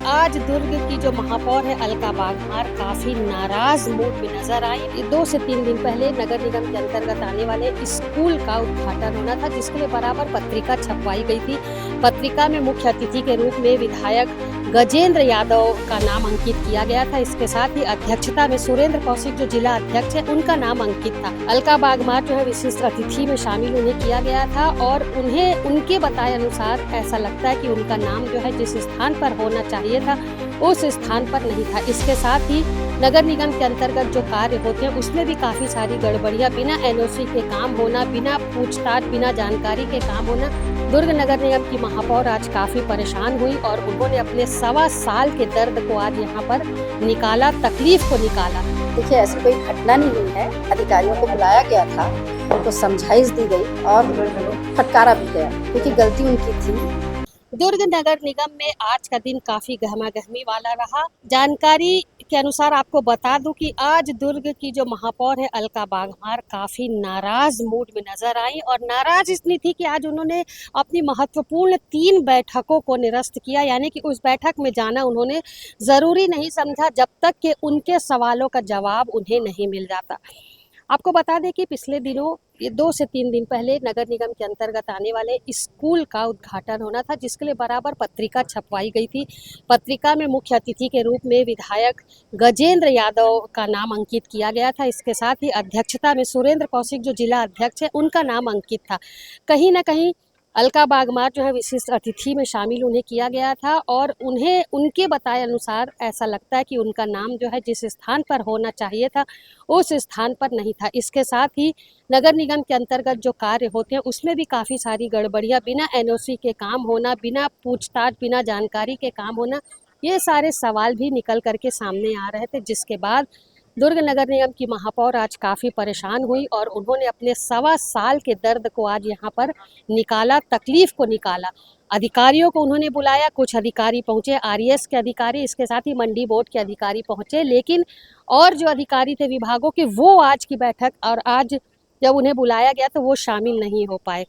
आज दुर्ग की जो महापौर है अलका बागमार काफी नाराज मूड में नजर आई। 2 से 3 दिन पहले नगर निगम के अंतर्गत आने वाले स्कूल का उद्घाटन होना था, जिसके लिए बराबर पत्रिका छपवाई गई थी। पत्रिका में मुख्य अतिथि के रूप में विधायक गजेंद्र यादव का नाम अंकित किया गया था। इसके साथ ही अध्यक्षता में सुरेंद्र कौशिक जो जिला अध्यक्ष है उनका नाम अंकित था। अलका बागमार जो है विशिष्ट अतिथि में शामिल उन्हें किया गया था और उन्हें उनके बताए अनुसार ऐसा लगता है कि उनका नाम जो है जिस स्थान पर होना चाहिए था उस स्थान पर नहीं था। इसके साथ ही नगर निगम के अंतर्गत जो कार्य होते हैं उसमें भी काफी सारी गड़बड़ियां, बिना एनओसी के काम होना, बिना पूछताछ, बिना जानकारी के काम होना। दुर्ग नगर निगम की महापौर आज काफी परेशान हुई और उन्होंने अपने 1.25 साल के दर्द को आज यहाँ पर निकाला, तकलीफ को निकाला। देखिए, ऐसी कोई घटना नहीं हुई है। अधिकारियों को बुलाया गया था, उनको समझाइश दी गई और फटकारा भी गया क्योंकि गलती उनकी थी। दुर्ग नगर निगम में आज का दिन काफी गहमा-गहमी वाला रहा। जानकारी के अनुसार आपको बता दूं कि आज दुर्ग की जो महापौर है अलका बागमार काफी नाराज मूड में नजर आई और नाराज इसलिए थी कि आज उन्होंने अपनी महत्वपूर्ण 3 बैठकों को निरस्त किया, यानी कि उस बैठक में जाना उन्होंने जरूरी नहीं समझा जब तक कि उनके सवालों का जवाब उन्हें नहीं मिल जाता। आपको बता दें कि पिछले दिनों ये 2 से 3 दिन पहले नगर निगम के अंतर्गत आने वाले स्कूल का उद्घाटन होना था, जिसके लिए बराबर पत्रिका छपवाई गई थी। पत्रिका में मुख्य अतिथि के रूप में विधायक गजेंद्र यादव का नाम अंकित किया गया था। इसके साथ ही अध्यक्षता में सुरेंद्र कौशिक जो जिला अध्यक्ष है उनका नाम अंकित था। कहीं ना कहीं अलका बागमार जो है विशिष्ट अतिथि में शामिल उन्हें किया गया था और उन्हें उनके बताए अनुसार ऐसा लगता है कि उनका नाम जो है जिस स्थान पर होना चाहिए था उस स्थान पर नहीं था। इसके साथ ही नगर निगम के अंतर्गत जो कार्य होते हैं उसमें भी काफ़ी सारी गड़बड़ियां, बिना एनओसी के काम होना, बिना पूछताछ, बिना जानकारी के काम होना, ये सारे सवाल भी निकल करके सामने आ रहे थे। जिसके बाद दुर्ग नगर निगम की महापौर आज काफ़ी परेशान हुई और उन्होंने अपने 1.25 साल के दर्द को आज यहाँ पर निकाला, तकलीफ को निकाला। अधिकारियों को उन्होंने बुलाया, कुछ अधिकारी पहुँचे, आरईएस के अधिकारी, इसके साथ ही मंडी बोर्ड के अधिकारी पहुँचे, लेकिन और जो अधिकारी थे विभागों के वो आज की बैठक और आज जब उन्हें बुलाया गया तो वो शामिल नहीं हो पाए।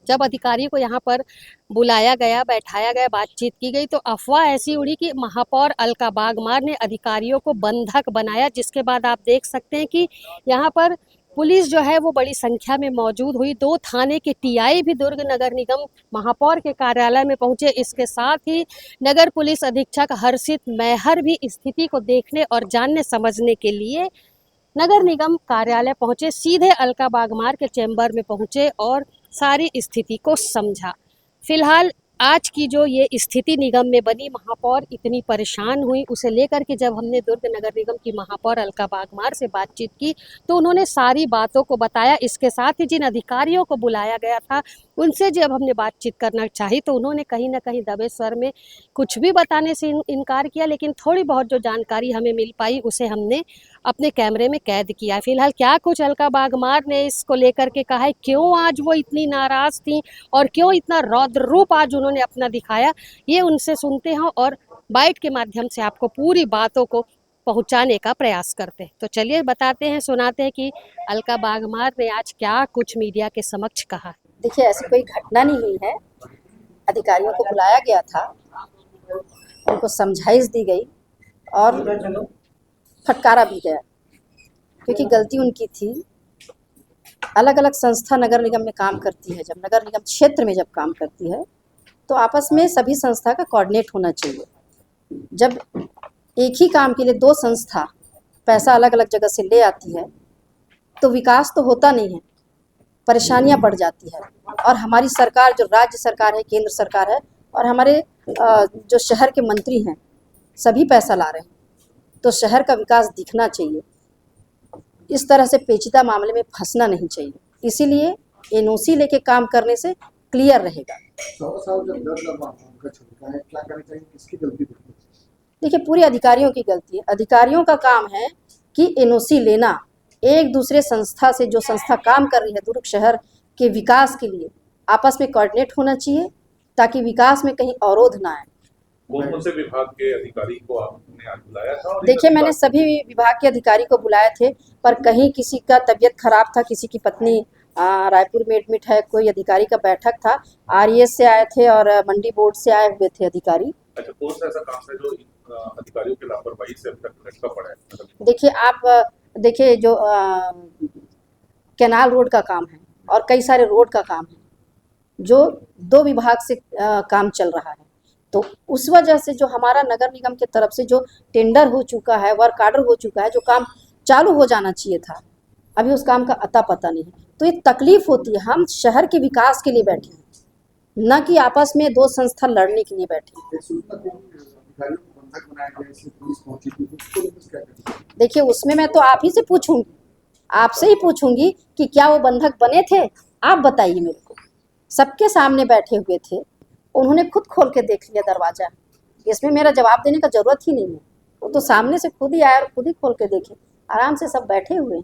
जब अधिकारियों को यहाँ पर बुलाया गया, बैठाया गया, बातचीत की गई तो अफवाह ऐसी उड़ी कि महापौर अलका बागमार ने अधिकारियों को बंधक बनाया, जिसके बाद आप देख सकते हैं कि यहाँ पर पुलिस जो है वो बड़ी संख्या में मौजूद हुई। 2 थाने के टीआई भी दुर्ग नगर निगम महापौर के कार्यालय में पहुंचे। इसके साथ ही नगर पुलिस अधीक्षक हर्षित मैहर भी स्थिति को देखने और जानने समझने के लिए नगर निगम कार्यालय पहुंचे, सीधे अलका बागमार के चैम्बर में पहुंचे और सारी स्थिति को समझा। फिलहाल आज की जो ये स्थिति निगम में बनी, महापौर इतनी परेशान हुई, उसे लेकर के जब हमने दुर्ग नगर निगम की महापौर अलका बागमार से बातचीत की तो उन्होंने सारी बातों को बताया। इसके साथ ही जिन अधिकारियों को बुलाया गया था उनसे जब हमने बातचीत करना चाही तो उन्होंने कहीं ना कहीं दबे स्वर में कुछ भी बताने से इनकार किया, लेकिन थोड़ी बहुत जो जानकारी हमें मिल पाई उसे हमने अपने कैमरे में कैद किया। फिलहाल क्या कुछ अलका बागमार ने इसको लेकर के कहा है, क्यों आज वो इतनी नाराज थी और क्यों इतना रौद्र रूप आज उन्होंने अपना दिखाया, ये उनसे सुनते हैं और बाइट के माध्यम से आपको पूरी बातों को पहुंचाने का प्रयास करते हैं। तो चलिए बताते हैं, सुनाते हैं कि अलका बागमार ने आज क्या कुछ मीडिया के समक्ष कहा। देखिए, ऐसी कोई घटना नहीं हुई है। अधिकारियों को बुलाया गया था, उनको समझाइश दी गई और फटकारा भी गया क्योंकि गलती उनकी थी। अलग अलग संस्था नगर निगम में काम करती है, जब नगर निगम क्षेत्र में जब काम करती है तो आपस में सभी संस्था का कोऑर्डिनेट होना चाहिए। जब एक ही काम के लिए 2 संस्था पैसा अलग अलग जगह से ले आती है तो विकास तो होता नहीं है, परेशानियां बढ़ जाती है। और हमारी सरकार जो राज्य सरकार है, केंद्र सरकार है और हमारे जो शहर के मंत्री हैं सभी पैसा ला रहे हैं, तो शहर का विकास दिखना चाहिए। इस तरह से पेचीदा मामले में फंसना नहीं चाहिए, इसीलिए एनओसी लेके काम करने से क्लियर रहेगा। देखिए, पूरी अधिकारियों की गलती है। अधिकारियों का काम है कि एनओसी लेना, एक दूसरे संस्था से, जो संस्था काम कर रही है दुर्ग शहर के विकास के लिए, आपस में कोऑर्डिनेट होना चाहिए ताकि विकास में कहीं अवरोध ना आए। कौन से विभाग के अधिकारी को आपने आज बुलाया था? देखिए, मैंने सभी विभाग के अधिकारी को बुलाए थे, पर कहीं किसी का तबीयत खराब था, किसी की पत्नी रायपुर में एडमिट है, कोई अधिकारी का बैठक था, आरईएस से आए थे और मंडी बोर्ड से आए हुए थे अधिकारी। अच्छा, कौन सा ऐसा काम है जो अधिकारियों की लापरवाही से अभी तक लटका पड़ा है? देखिए आप देखिए जो कैनाल रोड का काम है और कई सारे रोड का काम है जो 2 विभाग से काम चल रहा है। तो उस वजह से जो हमारा नगर निगम की तरफ से जो टेंडर हो चुका है, वर्क आर्डर हो चुका है, जो काम चालू हो जाना चाहिए था, अभी उस काम का अता पता नहीं है। तो ये तकलीफ होती है। हम शहर के विकास के लिए बैठे हैं, न कि आपस में 2 संस्था लड़ने के लिए बैठे हैं। देखिए उसमें मैं तो आप ही से पूछूंगी, आपसे ही पूछूंगी कि क्या वो बंधक बने थे? आप बताइए मेरे को। सबके सामने बैठे हुए थे, उन्होंने खुद खोल के देख लिया दरवाजा। इसमें मेरा जवाब देने का जरूरत ही नहीं है। वो तो सामने से खुद ही आया और खुद ही खोल के देखे। आराम से सब बैठे हुए हैं।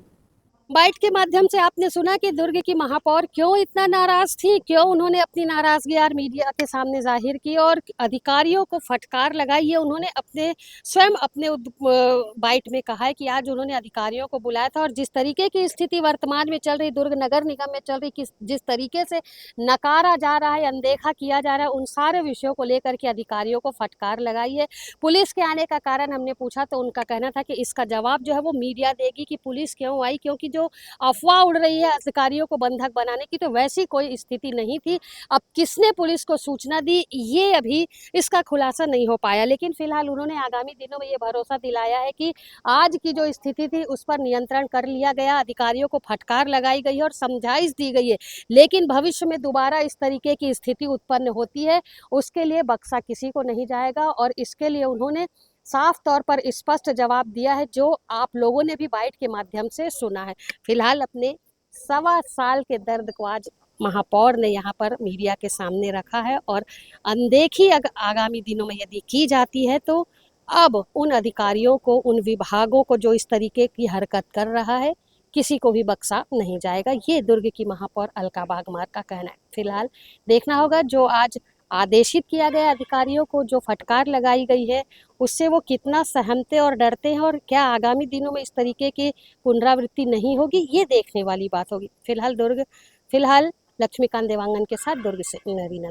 बाइट के माध्यम से आपने सुना कि दुर्ग की महापौर क्यों इतना नाराज थी, क्यों उन्होंने अपनी नाराजगी यार मीडिया के सामने जाहिर की और अधिकारियों को फटकार लगाई है। उन्होंने अपने बाइट में कहा है कि आज उन्होंने अधिकारियों को बुलाया था और जिस तरीके की स्थिति वर्तमान में चल रही, दुर्ग नगर निगम में चल रही, जिस तरीके से नकारा जा रहा है, अनदेखा किया जा रहा है, उन सारे विषयों को लेकर के अधिकारियों को फटकार लगाई है। पुलिस के आने का कारण हमने पूछा तो उनका कहना था कि इसका जवाब जो है वो मीडिया देगी कि पुलिस क्यों आई, क्योंकि जो अफवाह उड़ रही है अधिकारियों को बंधक बनाने की, तो वैसी कोई स्थिति नहीं थी। अब किसने पुलिस को सूचना दी, ये अभी इसका खुलासा नहीं हो पाया, लेकिन फिलहाल उन्होंने आगामी दिनों में ये भरोसा दिलाया है कि आज की जो स्थिति थी उस पर नियंत्रण कर लिया गया, अधिकारियों को फटकार लगाई गई और समझाइश दी गई है। लेकिन भविष्य में दोबारा इस तरीके की स्थिति उत्पन्न होती है, उसके लिए बख्शा किसी को नहीं जाएगा और इसके लिए उन्होंने साफ तौर पर स्पष्ट जवाब दिया है, जो आप लोगों ने भी बाइट के माध्यम से सुना है। फिलहाल अपने 1.25 साल के दर्द को आज महापौर ने यहाँ पर मीडिया के सामने रखा है और अनदेखी आगामी दिनों में यदि की जाती है तो अब उन अधिकारियों को, उन विभागों को जो इस तरीके की हरकत कर रहा है, किसी को भी बख्शा नहीं जाएगा। ये दुर्ग की महापौर अलका बागमार का कहना है। फिलहाल देखना होगा जो आज आदेशित किया गया अधिकारियों को, जो फटकार लगाई गई है, उससे वो कितना सहमते और डरते हैं और क्या आगामी दिनों में इस तरीके की पुनरावृत्ति नहीं होगी, ये देखने वाली बात होगी। फिलहाल लक्ष्मीकांत देवांगन के साथ दुर्ग से नवीना।